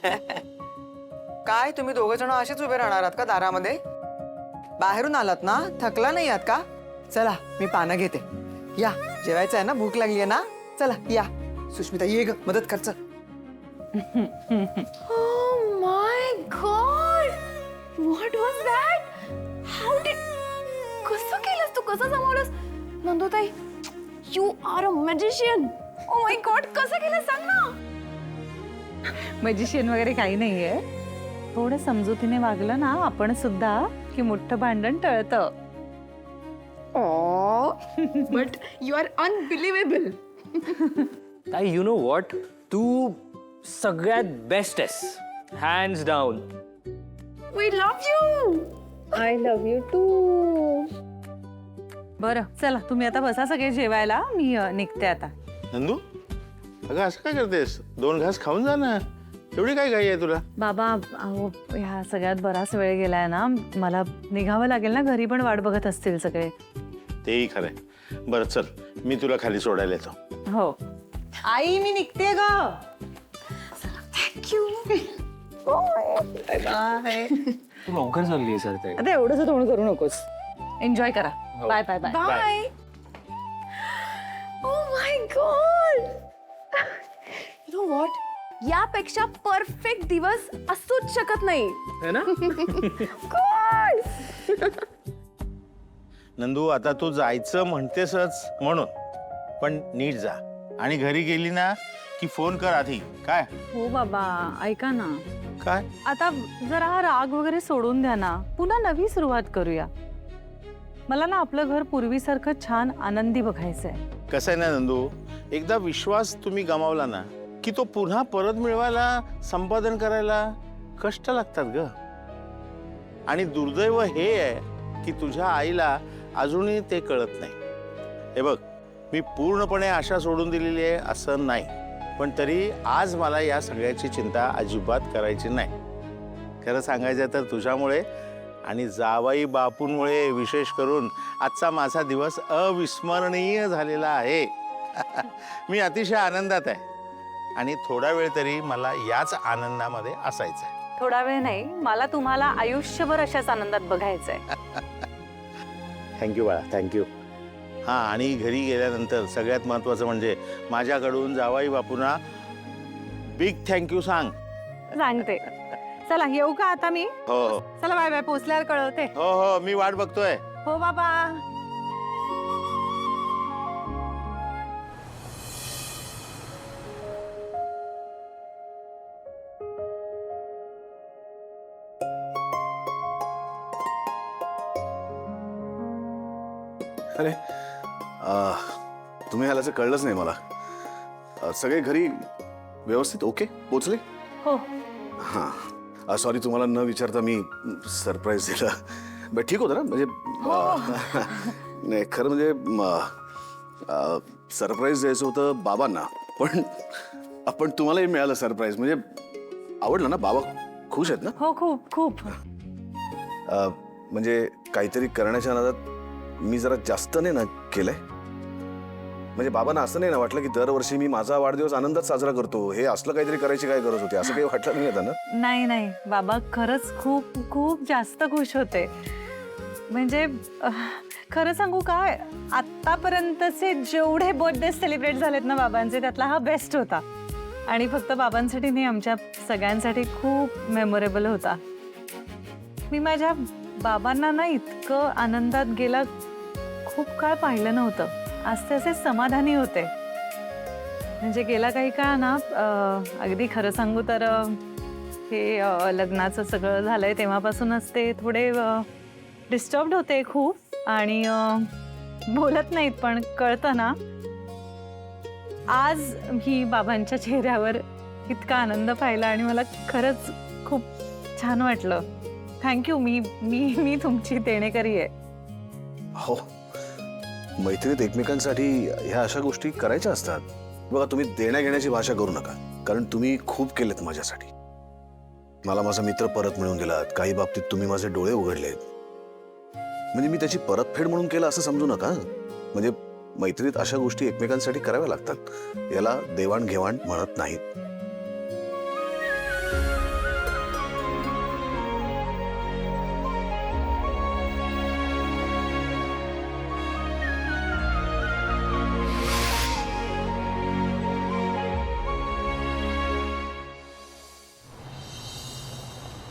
काय तुम्ही दोघं जण असेच उभे राहणार आहात का दारामध्ये? बाहेरून आलात ना, थकला नाही आहात का? चला मी पानं घेते. या, जेवायचं आहे ना, भूक लागली आहे ना? चला या. सुष्मिता ये ग, मदत कर चल. Oh my God! What was that? How did? कसं केलंस तू? कसं जमवलंस? नंदुताई, you are a magician. Oh my God! कसं केलं सांग ना. मजिशियन वगैरे काही नाहीये. थोडं समजुतीने वागलं ना आपण सुद्धा की मोठं भांडण टळतं. Oh, but you are unbelievable. ताई यू नो व्हॉट, तू सगळ्यात बेस्ट आहेस, hands down. We love you. I love you too. बरं चला तुम्ही आता बसा सगळे जेवायला, मी निघते आता. नंदू, अगं असं काय करतेस? 2 घास खाऊन जा ना. एवढी काय घाई आहे तुला? बाबा अहो ह्या सगळ्यात बराच वेळ गेलाय ना, मला निघावं लागेल ना, घरी पण वाट बघत असतील सगळे. तेही खरंय. बरं चल, मी तुला खाली सोडायला येतो. हो आई मी निघते ग. Thank you. Bye bye. तू लवकर चालली आहे सर ते. आता एवढंच तोंड करू नकोस, एन्जॉय करा. Bye bye bye. Bye. Oh my God. You know what? यापेक्षा परफेक्ट दिवस असूच शकत नाही. है ना? नंदू, आता तू जायचं म्हणतेसच म्हणून, पण नीट जा. आणि घरी गेली ना की फोन कर आधी. काय हो बाबा ऐका ना, काय? आता जरा हा राग वगैरे सोडून द्या ना, पुन्हा नवी सुरुवात करूया. मला ना आपलं घर पूर्वीसारखं छान आनंदी बघायचंय. कसं आहे ना नंदू, एकदा विश्वास तुम्ही गमावला ना की तो पुन्हा परत मिळवायला, संपादन करायला कष्ट लागतात ग. आणि दुर्दैव हे आहे की तुझ्या आईला अजूनही ते कळत नाही. हे बघ, मी पूर्णपणे आशा सोडून दिलेली आहे असं नाही, पण तरी आज मला या सगळ्याची चिंता अजिबात करायची नाही. खरं सांगायचं तर तुझ्यामुळे आणि जावाई बापूंमुळे विशेष करून आजचा माझा दिवस अविस्मरणीय झालेला आहे. मी अतिशय आनंदात आहे आणि थोडा वेळ तरी मला याच आनंदामध्ये असायचं आहे. थोडा वेळ नाही, मला तुम्हाला आयुष्यभर अशाच आनंदात बघायचंय. थँक्यू बाळा, थँक्यू. हां, आणि घरी गेल्यानंतर सगळ्यात महत्त्वाचं म्हणजे माझ्याकडून जावाई बापूंना बिग थँक्यू सांग. सांगते. चला येऊ का आता मी? हो हो चला बाय बाय, पोचल्यावर कळवते. हो हो, मी वाट बघतोय. हो बाबा. अरे तुम्ही आल्याचं कळलंच नाही मला. सगळे घरी व्यवस्थित ओके पोचले? हो हां, सॉरी तुम्हाला न विचारता मी सरप्राईज दिलं. बट ठीक होतं ना, म्हणजे नाही खरं म्हणजे सरप्राईज द्यायचं होतं बाबांना, पण तुम्हालाही मिळालं सरप्राईज. म्हणजे आवडलं ना? बाबा खुश आहेत ना? हो खूप खूप. म्हणजे काहीतरी करण्याच्या नादात मी जरा जास्त नाही ना केलंय. म्हणजे बाबांना असं नाही ना वाटलं की दरवर्षी मी माझा वाढदिवस आनंदात साजरा करतो, हे असलं काहीतरी करायची काय गरज होती, असं काही वाटलं नाही आता ना? नाही नाही बाबा, खरंच खूप खूप जास्त खुश होते. म्हणजे खरं सांगू का, आतापर्यंतचे जेवढे बर्थडे सेलिब्रेट झालेत ना बाबांचे, त्यातला हा बेस्ट होता. आणि फक्त बाबांसाठी नाही, आमच्या सगळ्यांसाठी खूप मेमोरेबल होता. मी माझ्या बाबांना ना इतकं आनंदात गेला खूप काळ पाहिलं नव्हतं. आज ते असे समाधानी होते. म्हणजे गेला काही काळ ना, अगदी खरं सांगू तर हे लग्नाचं सगळं झालंय तेव्हापासूनच ते थोडे डिस्टर्ब्ड होते खूप. आणि बोलत नाहीत, पण कळतं ना. आज मी बाबांच्या चेहऱ्यावर इतका आनंद पाहिला आणि मला खरंच खूप छान वाटलं. थँक्यू. मी तुमची देणेकरी आहे. हो, मैत्रीत एकमेकांसाठी ह्या अशा गोष्टी करायच्या असतात. बघा, तुम्ही देण्या घेण्याची भाषा करू नका, कारण तुम्ही खूप केलेत माझ्यासाठी. मला माझा मित्र परत मिळवून दिलात, काही बाबतीत तुम्ही माझे डोळे उघडलेत. म्हणजे मी त्याची परतफेड म्हणून केलं असं समजू नका. म्हणजे मैत्रीत अशा गोष्टी एकमेकांसाठी कराव्या लागतात. याला देवाणघेवाण म्हणत नाहीत.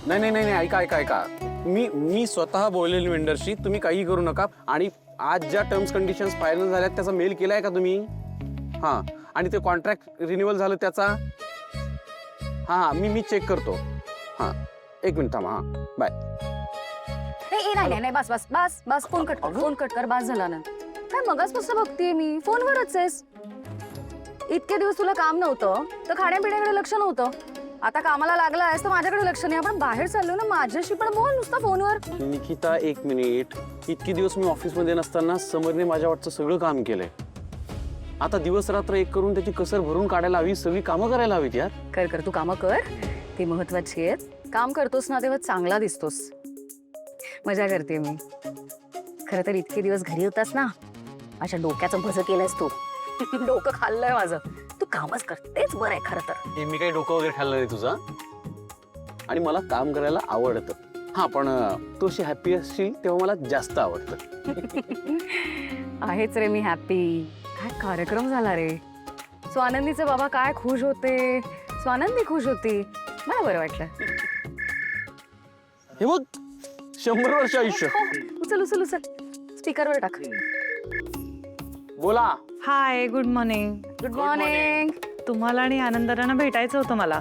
नाही नाही नाही ऐका ऐका ऐका मी स्वतः बोललेली वेंडरशी तुम्ही काही करू नका. आणि आज ज्या टर्म्स कंडिशन्स फायनल झाल्यात त्याचा मेल केलाय का तुम्ही? हां आणि ते कॉन्ट्रॅक्ट रिन्युअल झालं त्याचा? हां मी चेक करतो. हां 1 मिनिट थांबा. हां बाय. नाही बस बस बस बस फोन कट कर बस झाला ना. काय मगाचपासून बघतीये मी फोनवरच आहेस. इतके दिवस तुला काम नव्हतं तर खाण्यापिण्याकडे लक्ष नव्हतं. आता कामाला लागला आहेस तर माझ्याकडे लक्ष नाही. आपण बाहेर चाललो ना, माझ्याशी पण बोल नुसता फोनवर. निकिता 1 मिनिट. इतके दिवस मी ऑफिसमध्ये नसताना समरने माझ्या वाटचं सगळं काम केलंय. आता दिवस रात्र एक करून त्याची कसर भरून काढायला हवी, सगळी कामं करायला हवीत यार. कर तू कामं कर, ती महत्वाची आहेत. काम करतोस ना तेव्हा चांगला दिसतोस. मजा करते मी. खरं तर इतके दिवस घरी होतास ना, माझ्या डोक्याचं भजं केलंयस तू. डोकं खाल्लंय माझं. तू कामच कर, तेच बरं आहे खरं तर. मी काही डोकं वगैरे खाल्लं नाही तुझा. आणि मला काम करायला आवडतं. हा पण तू अशी हॅपी असशील तेव्हा मला जास्त आवडतं. आहेच रे मी हॅपी. काय कार्यक्रम झाला रे. स्वानंदीचे बाबा काय खुश होते, स्वानंदी खुश होती. मला बरं वाटलं. हे बघ 100 वर्ष आयुष्य. उचल उचल उचल, स्पीकरवर टाक. बोला. हाय, गुड मॉर्निंग. Good morning. तुम्हाला आणि आनंदरांना भेटायचं होतं मला.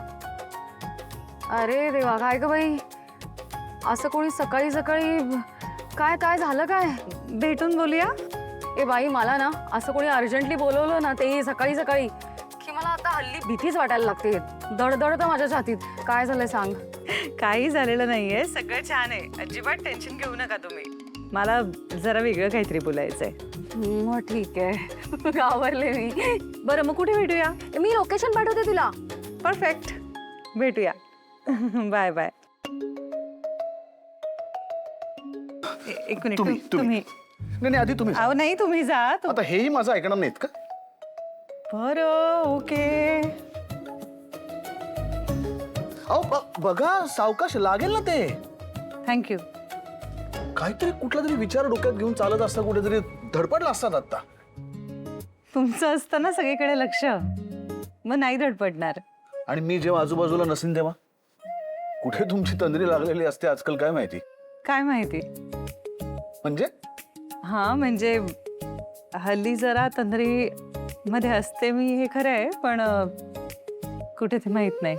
अरे देवा, काय ग बाई, असं कोणी सकाळी सकाळी काय काय झालं काय? भेटून बोलूया. ए बाई, मला ना असं कोणी अर्जंटली बोलवलं ना, ते सकाळी सकाळी, की मला आता हल्ली भीतीच वाटायला लागते. दडदडतं माझ्या छातीत. काय झालंय सांग. काही झालेलं नाहीये, सगळं छान आहे. अजिबात टेन्शन घेऊ नका तुम्ही. मला जरा वेगळं काहीतरी बोलायचंय. मग ठीक आहे, घाबरले मी. बरं, मग कुठे भेटूया? मी लोकेशन पाठवते तुला. परफेक्ट, भेटूया. Bye bye. एक मिनिट. तुम्ही नाही आधी तुम्ही अहो नाही, तुम्ही जा. आता हेही माझं ऐकणार नाहीत का? बरं, ओके. अहो बघा, सावकाश लागेल ना ते. थँक्यू. काहीतरी कुठला तरी विचार डोक्यात घेऊन चालत असता, कुठेतरी धडपडला असतात आता. तुमचं असतं ना सगळीकडे लक्ष, मग नाही धडपडणार. आणि मी जेव्हा आजूबाजूला नसेन तेव्हा कुठे तुमची तंद्री लागलेली असते आजकाल, काय माहिती. काय माहिती म्हणजे हा, म्हणजे हल्ली जरा तंद्री मध्ये असते मी, हे खरं आहे. पण कुठे ते माहित नाही.